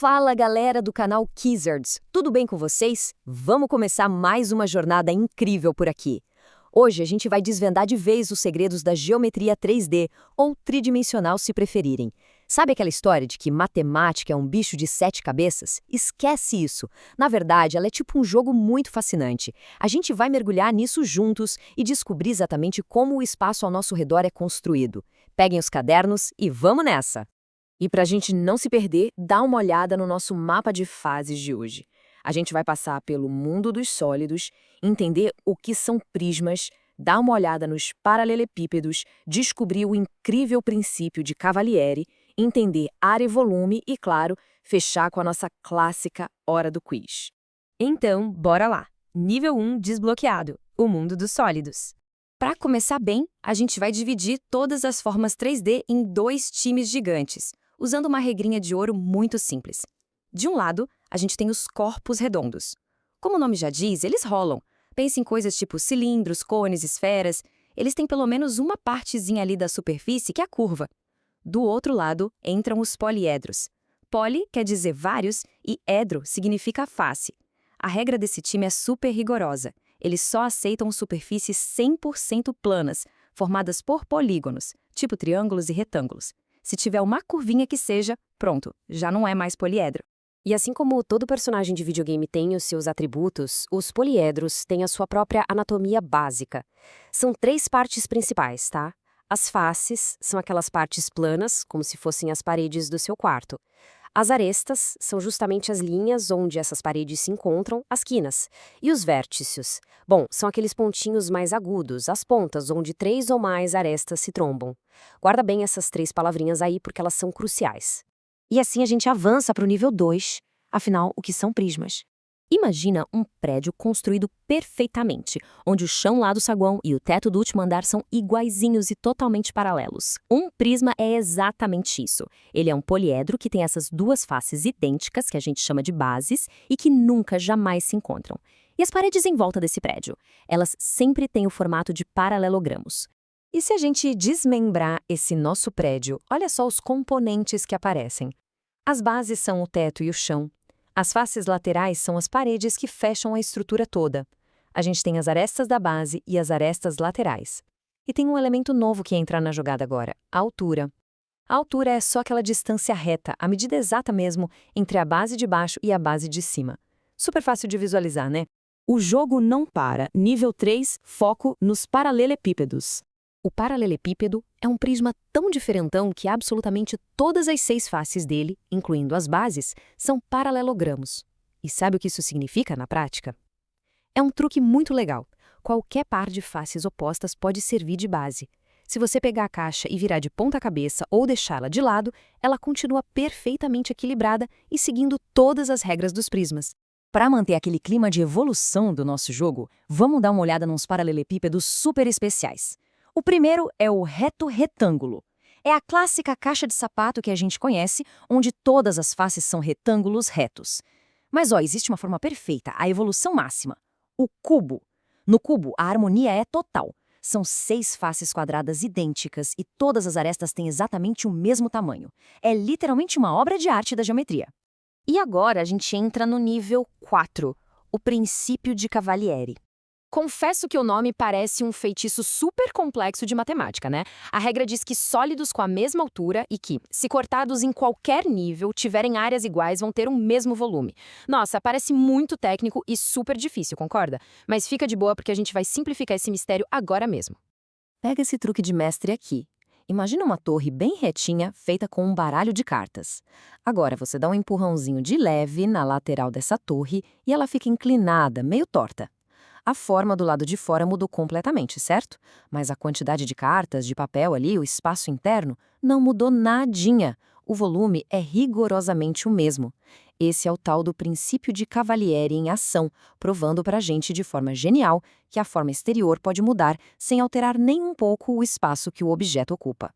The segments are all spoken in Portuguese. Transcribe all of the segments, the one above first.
Fala galera do canal Kizards, tudo bem com vocês? Vamos começar mais uma jornada incrível por aqui. Hoje a gente vai desvendar de vez os segredos da geometria 3D, ou tridimensional se preferirem. Sabe aquela história de que matemática é um bicho de 7 cabeças? Esquece isso! Na verdade, ela é tipo um jogo muito fascinante. A gente vai mergulhar nisso juntos e descobrir exatamente como o espaço ao nosso redor é construído. Peguem os cadernos e vamos nessa! E para a gente não se perder, dá uma olhada no nosso mapa de fases de hoje. A gente vai passar pelo mundo dos sólidos, entender o que são prismas, dar uma olhada nos paralelepípedos, descobrir o incrível princípio de Cavalieri, entender área e volume e, claro, fechar com a nossa clássica hora do quiz. Então, bora lá! Nível 1 desbloqueado, o mundo dos sólidos. Para começar bem, a gente vai dividir todas as formas 3D em 2 times gigantes, usando uma regrinha de ouro muito simples. De um lado, a gente tem os corpos redondos. Como o nome já diz, eles rolam. Pense em coisas tipo cilindros, cones, esferas. Eles têm pelo menos uma partezinha ali da superfície que é a curva. Do outro lado, entram os poliedros. Poli quer dizer vários e edro significa face. A regra desse time é super rigorosa. Eles só aceitam superfícies 100% planas, formadas por polígonos, tipo triângulos e retângulos. Se tiver uma curvinha que seja, pronto, já não é mais poliedro. E assim como todo personagem de videogame tem os seus atributos, os poliedros têm a sua própria anatomia básica. São 3 partes principais, tá? As faces são aquelas partes planas, como se fossem as paredes do seu quarto. As arestas são justamente as linhas onde essas paredes se encontram, as quinas. E os vértices? Bom, são aqueles pontinhos mais agudos, as pontas, onde 3 ou mais arestas se trombam. Guarda bem essas 3 palavrinhas aí, porque elas são cruciais. E assim a gente avança para o nível 2. Afinal, o que são prismas? Imagina um prédio construído perfeitamente, onde o chão lá do saguão e o teto do último andar são iguaizinhos e totalmente paralelos. Um prisma é exatamente isso. Ele é um poliedro que tem essas 2 faces idênticas, que a gente chama de bases, e que nunca, jamais se encontram. E as paredes em volta desse prédio? Elas sempre têm o formato de paralelogramos. E se a gente desmembrar esse nosso prédio, olha só os componentes que aparecem. As bases são o teto e o chão. As faces laterais são as paredes que fecham a estrutura toda. A gente tem as arestas da base e as arestas laterais. E tem um elemento novo que entra na jogada agora, a altura. A altura é só aquela distância reta, a medida exata mesmo, entre a base de baixo e a base de cima. Super fácil de visualizar, né? O jogo não para. Nível 3, foco nos paralelepípedos. O paralelepípedo é um prisma tão diferentão que absolutamente todas as 6 faces dele, incluindo as bases, são paralelogramos. E sabe o que isso significa na prática? É um truque muito legal. Qualquer par de faces opostas pode servir de base. Se você pegar a caixa e virar de ponta cabeça ou deixá-la de lado, ela continua perfeitamente equilibrada e seguindo todas as regras dos prismas. Para manter aquele clima de evolução do nosso jogo, vamos dar uma olhada nos paralelepípedos super especiais. O primeiro é o reto-retângulo. É a clássica caixa de sapato que a gente conhece, onde todas as faces são retângulos retos. Mas existe uma forma perfeita, a evolução máxima. O cubo. No cubo, a harmonia é total. São 6 faces quadradas idênticas e todas as arestas têm exatamente o mesmo tamanho. É literalmente uma obra de arte da geometria. E agora a gente entra no nível 4, o princípio de Cavalieri. Confesso que o nome parece um feitiço super complexo de matemática, né? A regra diz que sólidos com a mesma altura e que, se cortados em qualquer nível, tiverem áreas iguais, vão ter o mesmo volume. Nossa, parece muito técnico e super difícil, concorda? Mas fica de boa porque a gente vai simplificar esse mistério agora mesmo. Pega esse truque de mestre aqui. Imagina uma torre bem retinha, feita com um baralho de cartas. Agora você dá um empurrãozinho de leve na lateral dessa torre e ela fica inclinada, meio torta. A forma do lado de fora mudou completamente, certo? Mas a quantidade de cartas, de papel ali, o espaço interno, não mudou nadinha. O volume é rigorosamente o mesmo. Esse é o tal do princípio de Cavalieri em ação, provando pra gente de forma genial que a forma exterior pode mudar sem alterar nem um pouco o espaço que o objeto ocupa.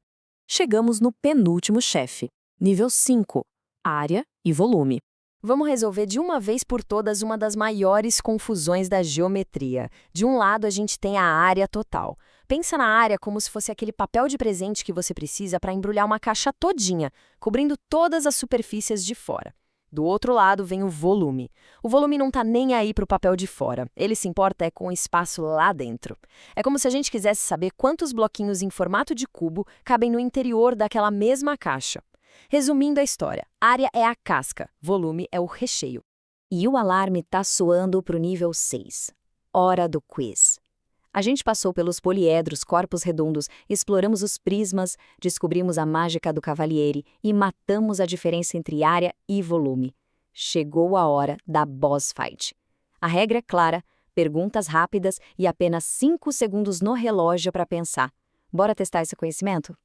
Chegamos no penúltimo chefe. Nível 5, área e volume. Vamos resolver de uma vez por todas uma das maiores confusões da geometria. De um lado, a gente tem a área total. Pensa na área como se fosse aquele papel de presente que você precisa para embrulhar uma caixa todinha, cobrindo todas as superfícies de fora. Do outro lado vem o volume. O volume não está nem aí para o papel de fora, ele se importa com o espaço lá dentro. É como se a gente quisesse saber quantos bloquinhos em formato de cubo cabem no interior daquela mesma caixa. Resumindo a história, área é a casca, volume é o recheio. E o alarme está soando para o nível 6. Hora do quiz. A gente passou pelos poliedros, corpos redondos, exploramos os prismas, descobrimos a mágica do Cavalieri e matamos a diferença entre área e volume. Chegou a hora da boss fight. A regra é clara, perguntas rápidas e apenas 5 segundos no relógio para pensar. Bora testar esse conhecimento?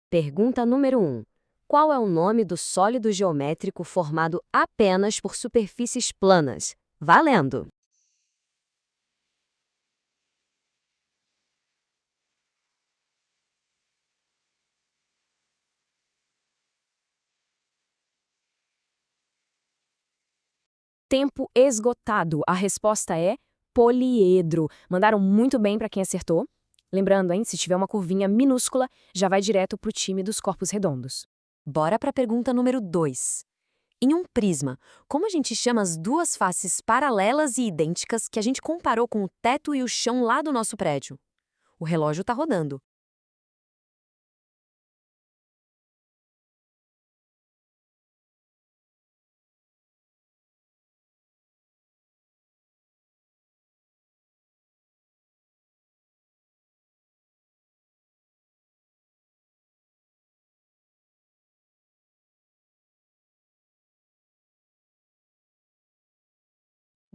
Pergunta número 1. Qual é o nome do sólido geométrico formado apenas por superfícies planas? Valendo! Tempo esgotado. A resposta é poliedro. Mandaram muito bem para quem acertou. Lembrando, hein, se tiver uma curvinha minúscula, já vai direto para o time dos corpos redondos. Bora para a pergunta número 2. Em um prisma, como a gente chama as duas faces paralelas e idênticas que a gente comparou com o teto e o chão lá do nosso prédio? O relógio está rodando.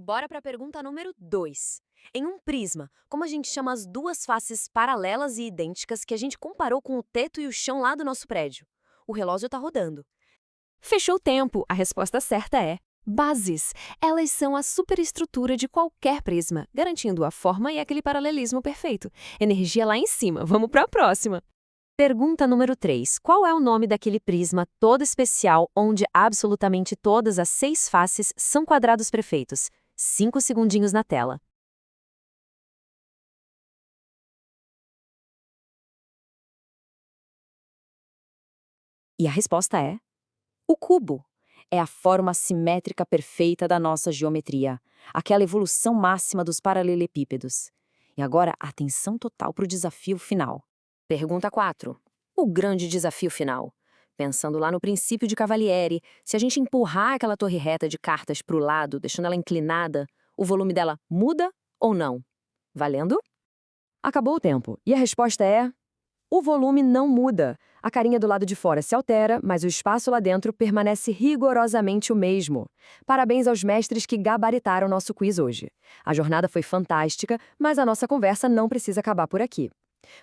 Bora para a pergunta número 2. Em um prisma, como a gente chama as duas faces paralelas e idênticas que a gente comparou com o teto e o chão lá do nosso prédio? O relógio está rodando. Fechou o tempo. A resposta certa é bases. Elas são a superestrutura de qualquer prisma, garantindo a forma e aquele paralelismo perfeito. Energia lá em cima. Vamos para a próxima. Pergunta número 3. Qual é o nome daquele prisma todo especial onde absolutamente todas as 6 faces são quadrados perfeitos? 5 segundinhos na tela. E a resposta é o cubo. É a forma simétrica perfeita da nossa geometria, aquela evolução máxima dos paralelepípedos. E agora, atenção total para o desafio final. Pergunta 4. O grande desafio final. Pensando lá no princípio de Cavalieri, se a gente empurrar aquela torre reta de cartas para o lado, deixando ela inclinada, o volume dela muda ou não? Valendo? Acabou o tempo. E a resposta é: o volume não muda. A carinha do lado de fora se altera, mas o espaço lá dentro permanece rigorosamente o mesmo. Parabéns aos mestres que gabaritaram nosso quiz hoje. A jornada foi fantástica, mas a nossa conversa não precisa acabar por aqui.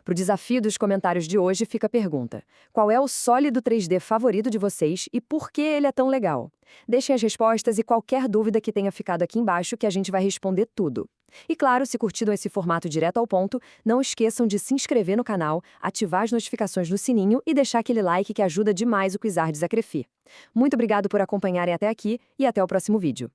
Para o desafio dos comentários de hoje fica a pergunta: qual é o sólido 3D favorito de vocês e por que ele é tão legal? Deixem as respostas e qualquer dúvida que tenha ficado aqui embaixo que a gente vai responder tudo. E claro, se curtiram esse formato direto ao ponto, não esqueçam de se inscrever no canal, ativar as notificações no sininho e deixar aquele like que ajuda demais o Quizardes a crescer. Muito obrigado por acompanharem até aqui e até o próximo vídeo.